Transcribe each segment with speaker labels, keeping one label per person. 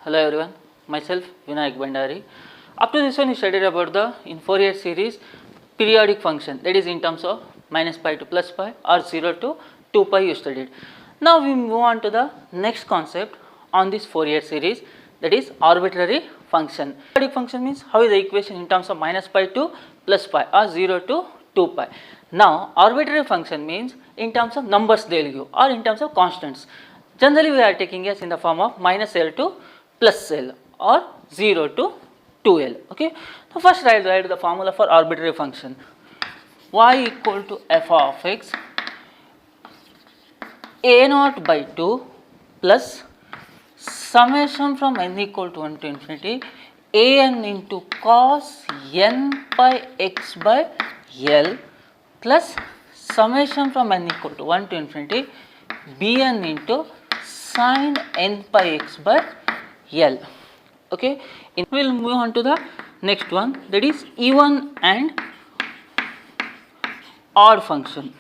Speaker 1: Hello everyone, myself Vinayak Bandari. Up to this one we studied about the in Fourier series periodic function, that is in terms of minus pi to plus pi or 0 to 2 pi you studied. Now we move on to the next concept on this Fourier series, that is arbitrary function. Periodic function means how is the equation in terms of minus pi to plus pi or 0 to 2 pi. Now arbitrary function means in terms of numbers they will give or in terms of constants. Generally we are taking as in the form of minus L to plus L or 0 to 2L. Okay. So first I will write the formula for arbitrary function. Y equal to f of x a naught by 2 plus summation from n equal to 1 to infinity a n into cos n pi x by L plus summation from n equal to 1 to infinity b n into sin n pi x by L. Okay, we will move on to the next one, that is even and odd function.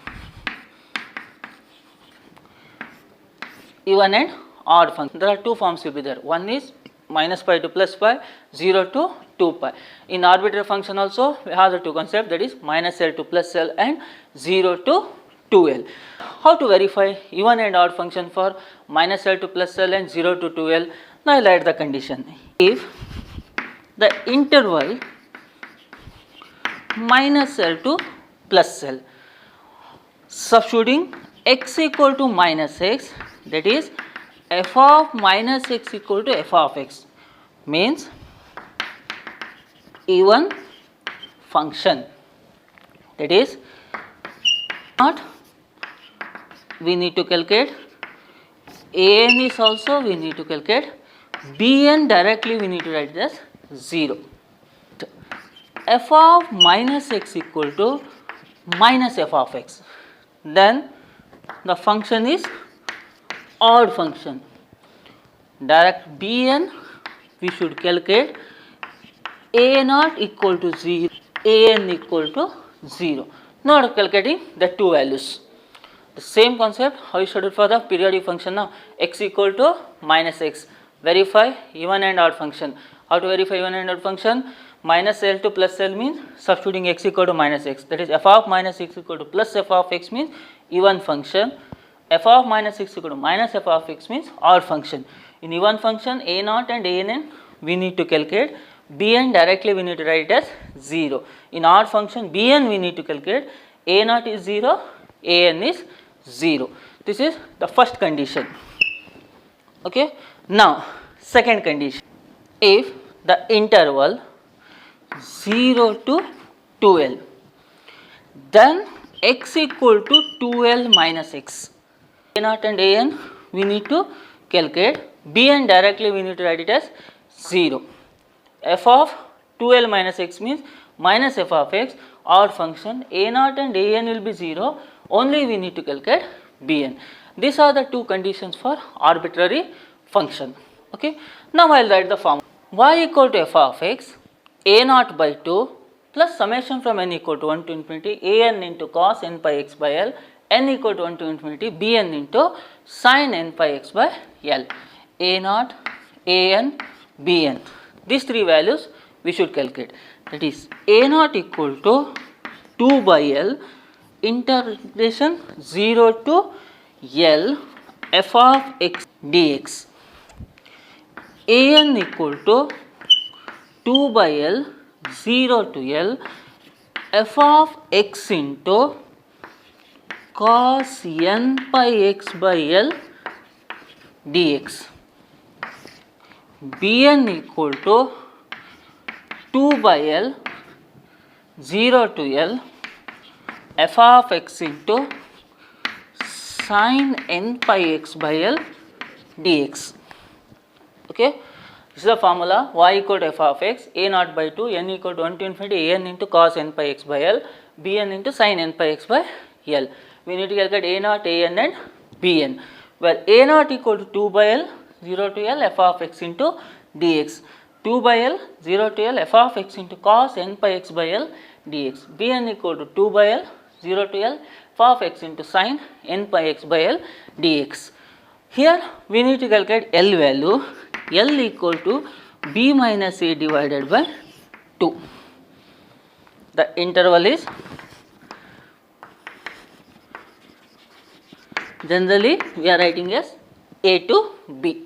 Speaker 1: Even and odd function, there are two forms will be there. One is minus pi to plus pi, 0 to 2 pi. In arbitrary function also we have the two concepts, that is minus L to plus L and 0 to 2L. How to verify even and odd function for minus L to plus L and 0 to 2L? Now I will write the condition. If the interval minus L to plus L, substituting x equal to minus x, that is f of minus x equal to f of x, means even function, that is not we need to calculate, a n is also we need to calculate, b n directly we need to write it as 0. F of minus x equal to minus f of x, then the function is odd function. Direct b n we should calculate, a naught equal to 0, a n equal to 0, not calculating the two values. The same concept how you studied for the periodic function. Now x equal to minus x, verify even and odd function. How to verify even and odd function? Minus L to plus L means substituting x equal to minus x, that is f of minus x equal to plus f of x means even function, f of minus x equal to minus f of x means odd function. In even function a naught and a n we need to calculate, b n directly we need to write it as 0. In odd function b n we need to calculate, a naught is 0, a n is 0. This is the first condition. Okay. Now second condition, if the interval 0 to 2L, then x equal to 2L minus x, a naught and a n we need to calculate, b n directly we need to write it as 0. F of 2L minus x means minus f of x, odd function, a naught and a n will be 0, only we need to calculate b n. These are the two conditions for arbitrary function. Okay. Now I will write the formula. Y equal to f of x a naught by 2 plus summation from n equal to 1 to infinity a n into cos n pi x by L, n equal to 1 to infinity b n into sin n pi x by L, a naught, a n, b n. These three values we should calculate, that is a naught equal to 2 by L integration 0 to L f of x dx, a n equal to 2 by L 0 to L f of x into cos n pi x by L dx, b n equal to 2 by L 0 to L f of x into sin n pi x by L dx. Okay. This is the formula, y equal to f of x, a naught by 2, n equal to 1 to infinity a n into cos n pi x by L, b n into sin n pi x by L. We need to calculate a naught, a n and b n, where a naught equal to 2 by L 0 to L f of x into dx, 2 by L 0 to L f of x into cos n pi x by L dx, b n equal to 2 by L 0 to L f of x into sin n pi x by L dx. Here we need to calculate L value. L equal to b minus a divided by 2. The interval is generally we are writing as a to b,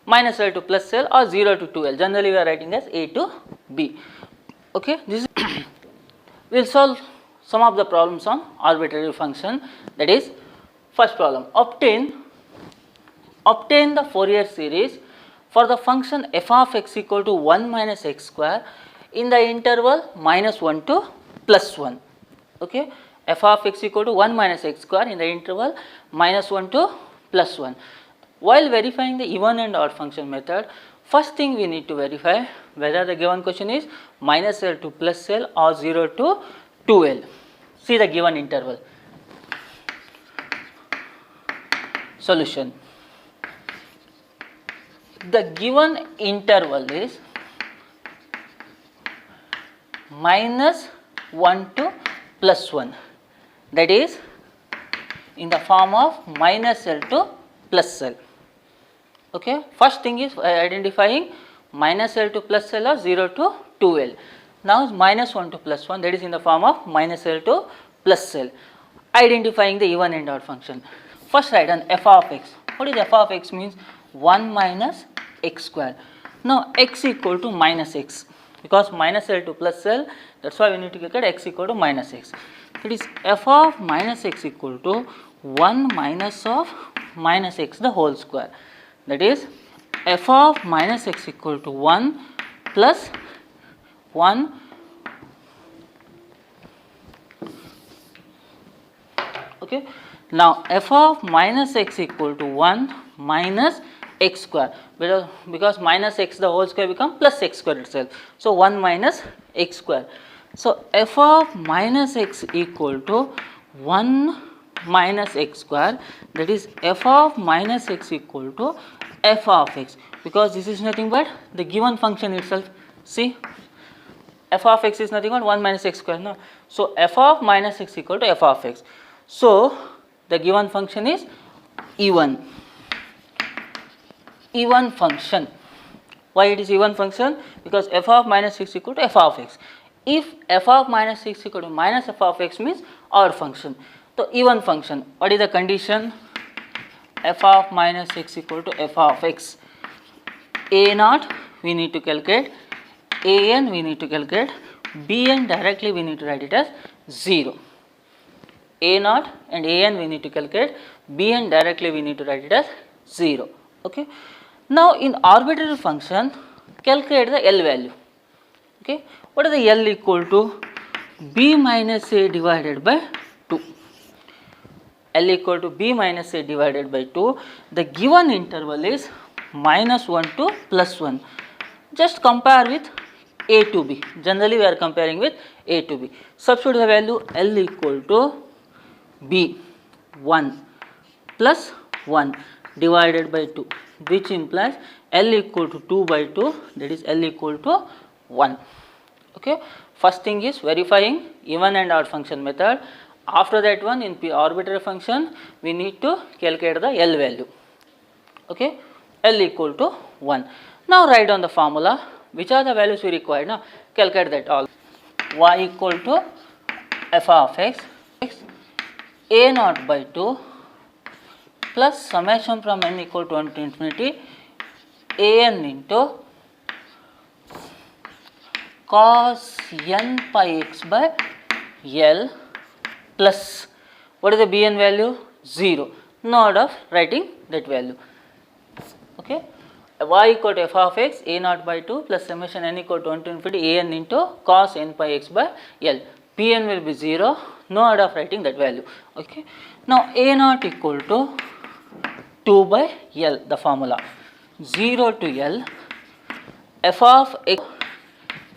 Speaker 1: minus L to plus L or 0 to 2L. Generally we are writing as a to b. Okay, this is we will solve some of the problems on arbitrary function. That is, first problem, obtain the Fourier series for the function f of x equal to 1 minus x square in the interval minus 1 to plus 1. Okay, f of x equal to 1 minus x square in the interval minus 1 to plus 1. While verifying the even and odd function method, first thing we need to verify whether the given question is minus L to plus L or 0 to 2L. See the given interval. Solution. The given interval is minus 1 to plus 1, that is in the form of minus L to plus L. Okay, first thing is identifying minus L to plus L or 0 to 2L. Now minus 1 to plus 1, that is in the form of minus L to plus L. Identifying the even and odd function. First write an f of x. What is f of x means? 1 minus x square. Now x equal to minus x, because minus L to plus L, that is why we need to calculate x equal to minus x. That is f of minus x equal to 1 minus of minus x the whole square. That is f of minus x equal to 1 plus 1 okay. Now f of minus x equal to 1 minus x square, because minus x the whole square become plus x square itself. So 1 minus x square. So f of minus x equal to 1 minus x square, that is f of minus x equal to f of x, because this is nothing but the given function itself. See, f of x is nothing but 1 minus x square. No, so f of minus x equal to f of x. So the given function is even function. Why it is even function? Because f of minus x equal to f of x. If f of minus x equal to minus f of x means odd function. So even function. What is the condition? F of minus x equal to f of x. A naught we need to calculate, a n we need to calculate, b n directly we need to write it as 0. A naught and a n we need to calculate, b n directly we need to write it as 0. Okay. Now in arbitrary function, calculate the L value. Okay. What is the L equal to? B minus a divided by 2. L equal to b minus a divided by 2. The given interval is minus 1 to plus 1. Just compare with a to b. Generally we are comparing with a to b. Substitute the value L equal to b 1 plus 1 divided by 2, which implies L equal to 2 by 2, that is L equal to 1. Okay. First thing is verifying even and odd function method. After that one, in arbitrary function we need to calculate the L value. Okay. L equal to 1. Now write down the formula. Which are the values we require? Now calculate that all. Y equal to f of x, a naught by 2 plus summation from n equal to 1 to infinity a n into cos n pi x by L plus, what is the b n value? 0. No order of writing that value. Okay. Y equal to f of x, a naught by 2 plus summation n equal to 1 to infinity a n into cos n pi x by L. P n will be 0. No order of writing that value. Okay. Now a naught equal to 2 by L, the formula. 0 to L f of x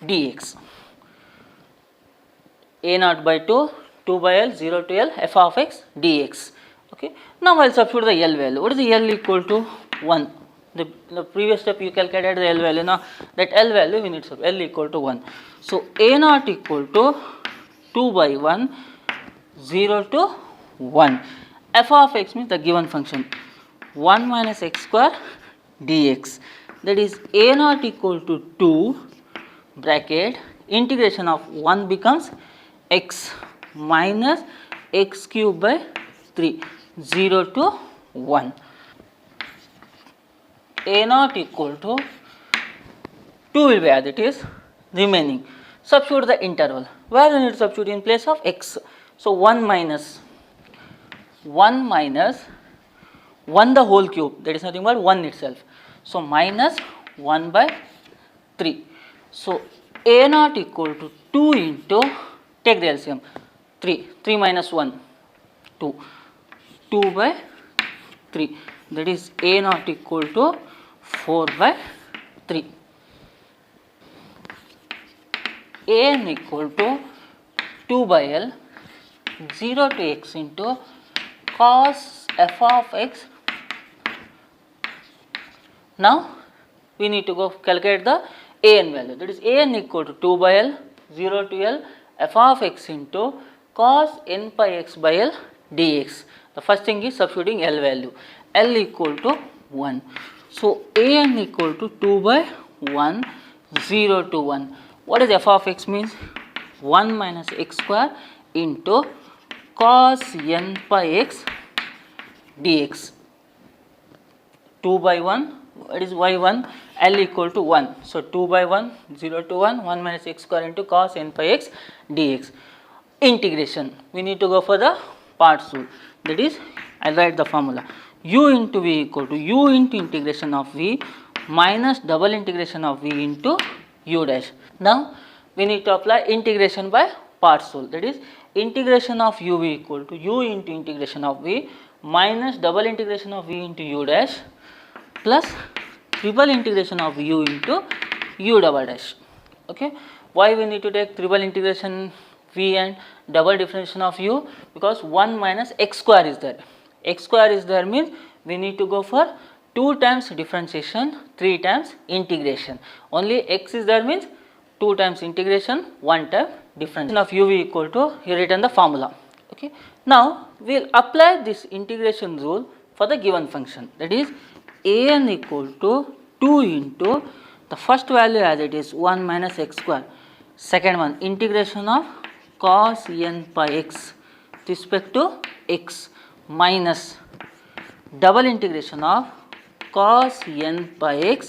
Speaker 1: dx. A naught by 2, 2 by L, 0 to L, f of x dx. Okay. Now I will substitute the L value. What is the L equal to? 1. The previous step you calculated the L value. Now that L value we need to L equal to 1. So a naught equal to 2 by 1, 0 to 1. F of x means the given function 1 minus x square dx. that is a naught equal to 2 bracket integration of 1 becomes x minus x cube by 3, 0 to 1. A naught equal to 2 will be as it is remaining. Substitute the interval. Where we need to substitute in place of x? So 1 minus 1 the whole cube, that is nothing but 1 itself. So minus 1 by 3. So a naught equal to 2 into, take the LCM, 3 minus 1, 2 by 3, that is a naught equal to 4 by 3. An equal to 2 by L, 0 to x into cos f of x. Now we need to go calculate the an value, that is an equal to 2 by L, 0 to L, f of x into cos n pi x by L dx. The first thing is substituting L value, L equal to 1. So an equal to 2 by 1, 0 to 1. What is f of x means? 1 minus x square into cos n pi x dx. 2 by 1, what is y1? L equal to 1. So 2 by 1, 0 to 1, 1 minus x square into cos n pi x dx. Integration, we need to go for the parts rule, that is, I will write the formula, u into v equal to u into integration of v minus double integration of v into u dash. Now we need to apply integration by parts rule, that is integration of uv equal to u into integration of v minus double integration of v into u dash plus triple integration of u into u double dash. Okay, why we need to take triple integration v and double differentiation of u? Because 1 minus x square is there. X square is there means we need to go for 2 times differentiation, 3 times integration. Only x is there means 2 times integration, 1 time differentiation of uv equal to, here written the formula. Okay, now we will apply this integration rule for the given function, that is an equal to 2 into the first value as it is 1 minus x square, second one integration of cos n pi x with respect to x minus double integration of cos n pi x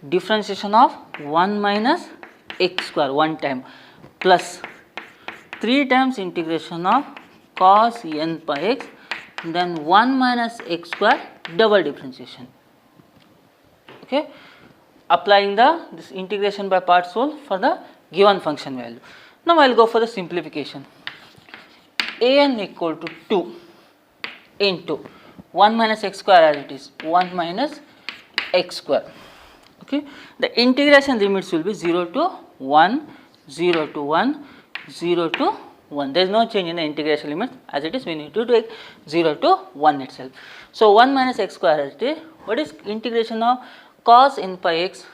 Speaker 1: differentiation of 1 minus x square, 1 time, plus 3 times integration of cos n pi x, then 1 minus x square double differentiation. Okay, applying this integration by parts rule for the given function value. Now I will go for the simplification. An equal to 2 into 1 minus x square as it is 1 minus x square. Okay, the integration limits will be 0 to 1, 0 to 1, 0 to 1. There is no change in the integration limits as it is, we need to take 0 to 1 itself. So 1 minus x square as it is, what is integration of cos n pi x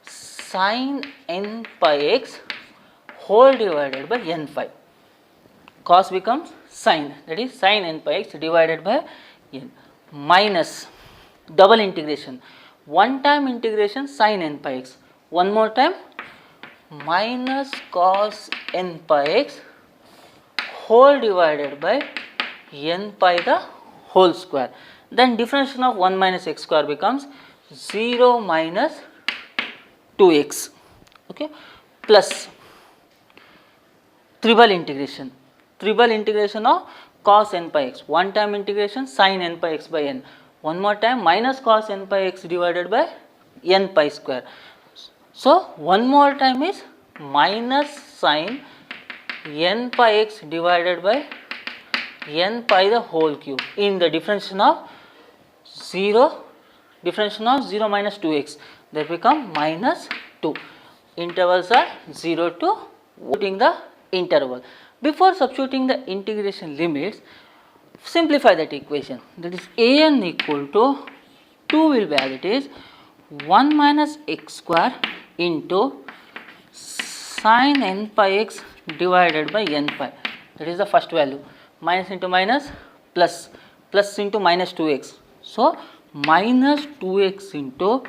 Speaker 1: sin n pi x whole divided by n pi. Cos becomes sin, that is sin n pi x divided by n, minus double integration, one time integration sin n pi x, one more time minus cos n pi x whole divided by n pi the whole square. Then differentiation of 1 minus x square becomes 0 minus 2x, okay, plus triple integration of cos n pi x, one time integration sin n pi x by n, one more time minus cos n pi x divided by n pi square. So one more time is minus sin n pi x divided by n pi the whole cube in the differentiation of 0 minus 2x, they become minus 2. Intervals are 0 to, putting the interval. Before substituting the integration limits, simplify that equation, that is an equal to 2 will be as it is 1 minus x square into sin n pi x divided by n pi, that is the first value, minus into minus, plus into minus 2x. So minus 2x into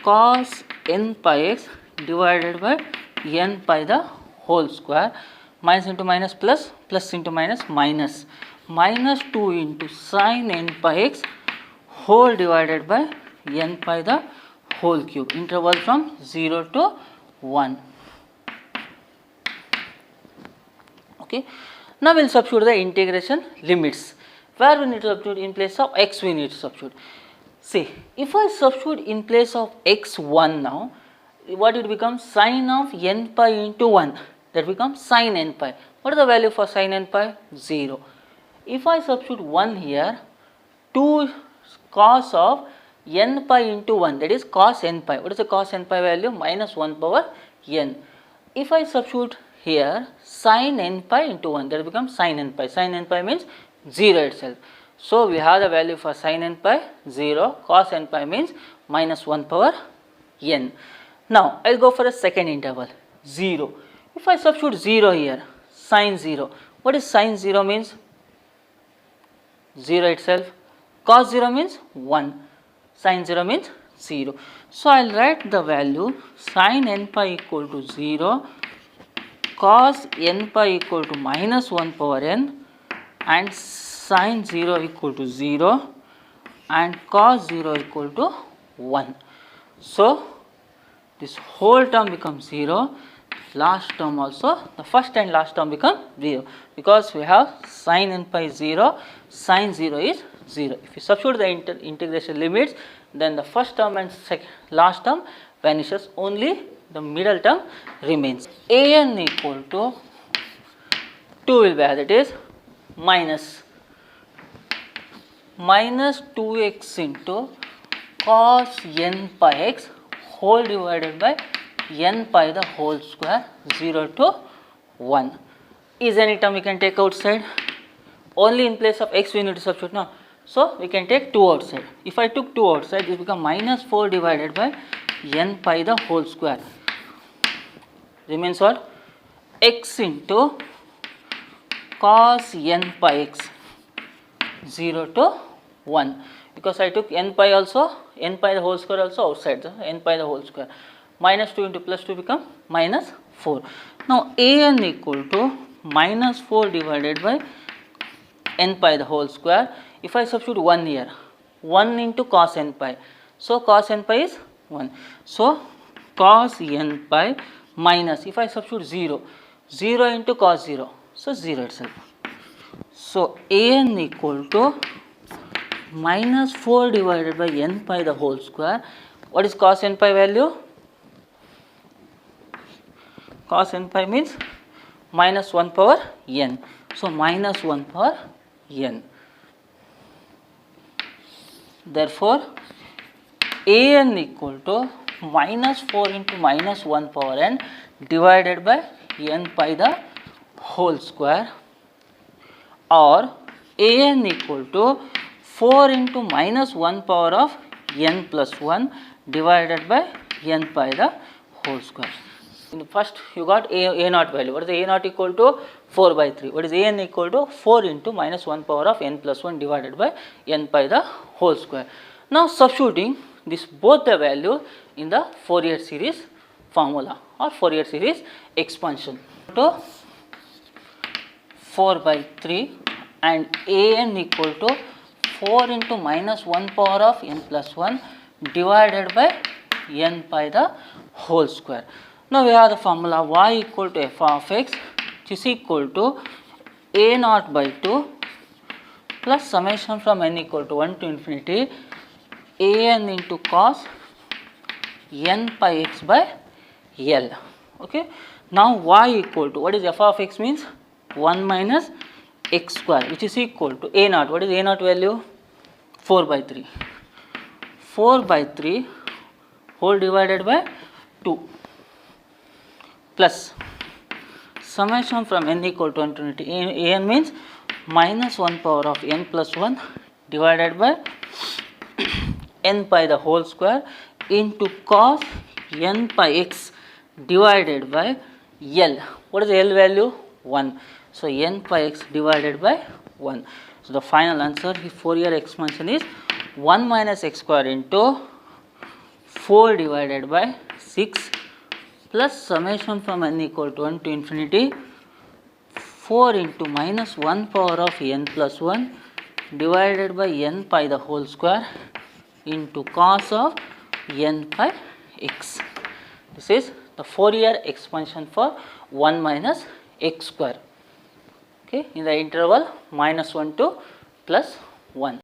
Speaker 1: cos n pi x divided by n pi the whole square. Minus into minus plus, plus into minus minus. Minus 2 into sin n pi x whole divided by n pi the whole cube. Interval from 0 to 1. Okay. Now we will substitute the integration limits. Where we need to substitute? In place of x we need to substitute. See, if I substitute in place of x1 now, what it becomes? Sin of n pi into 1. That becomes sin n pi. What is the value for sin n pi? 0. If I substitute 1 here, 2 cos of n pi into 1, that is cos n pi. What is the cos n pi value? Minus 1 power n. If I substitute here sin n pi into 1, that becomes sin n pi. Sin n pi means 0 itself. So we have the value for sin n pi 0, cos n pi means minus 1 power n. Now I will go for a second interval 0. If I substitute 0 here, sin 0, what is sin 0 means? 0 itself. Cos 0 means 1, sin 0 means 0. So I will write the value sin n pi equal to 0, cos n pi equal to minus 1 power n, and sin 0 equal to 0 and cos 0 equal to 1. So this whole term becomes 0, last term also, the first and last term become 0, because we have sin n pi 0, sin 0 is 0. If you substitute the integration limits, then the first term and last term vanishes, only the middle term remains. An equal to 2 will be as it is, minus 2x into cos n pi x whole divided by n pi the whole square, 0 to 1. Is any term we can take outside? Only in place of x we need to substitute now. So we can take 2 outside. If I took 2 outside, this becomes minus 4 divided by n pi the whole square. Remains what? X into cos n pi x, 0 to 1. Because I took n pi also, n pi the whole square also outside, n pi the whole square. Minus 2 into plus 2 become minus 4. Now an equal to minus 4 divided by n pi the whole square. If I substitute 1 here, 1 into cos n pi. So cos n pi is 1. So cos n pi minus, if I substitute 0, 0 into cos 0. So 0 itself. So an equal to minus 4 divided by n pi the whole square. What is cos n pi value? Cos n pi means minus 1 power n. So minus 1 power n. Therefore an equal to minus 4 into minus 1 power n divided by n pi the whole square, or an equal to 4 into minus 1 power of n plus 1 divided by n pi the whole square. In the first you got a naught value. What is a naught equal to? 4 by 3. What is an equal to? 4 into minus 1 power of n plus 1 divided by n pi the whole square. Now substituting this both the value in the Fourier series formula or Fourier series expansion. To 4 by 3 and an equal to 4 into minus 1 power of n plus 1 divided by n pi the whole square. Now we have the formula y equal to f of x, which is equal to a naught by 2 plus summation from n equal to 1 to infinity an into cos n pi x by L. Okay. Now y equal to, what is f of x means? 1 minus x square, which is equal to a naught. What is a naught value? 4 by 3. 4 by 3 whole divided by 2 plus summation from n equal to infinity an means minus 1 power of n plus 1 divided by n pi the whole square into cos n pi x divided by L. What is the L value? 1. So n pi x divided by 1. So the final answer for Fourier expansion is 1 minus x square into 4 divided by 6 plus summation from n equal to 1 to infinity 4 into minus 1 power of n plus 1 divided by n pi the whole square into cos of n pi x. This is the Fourier expansion for 1 minus x square, okay, in the interval minus 1 to plus 1.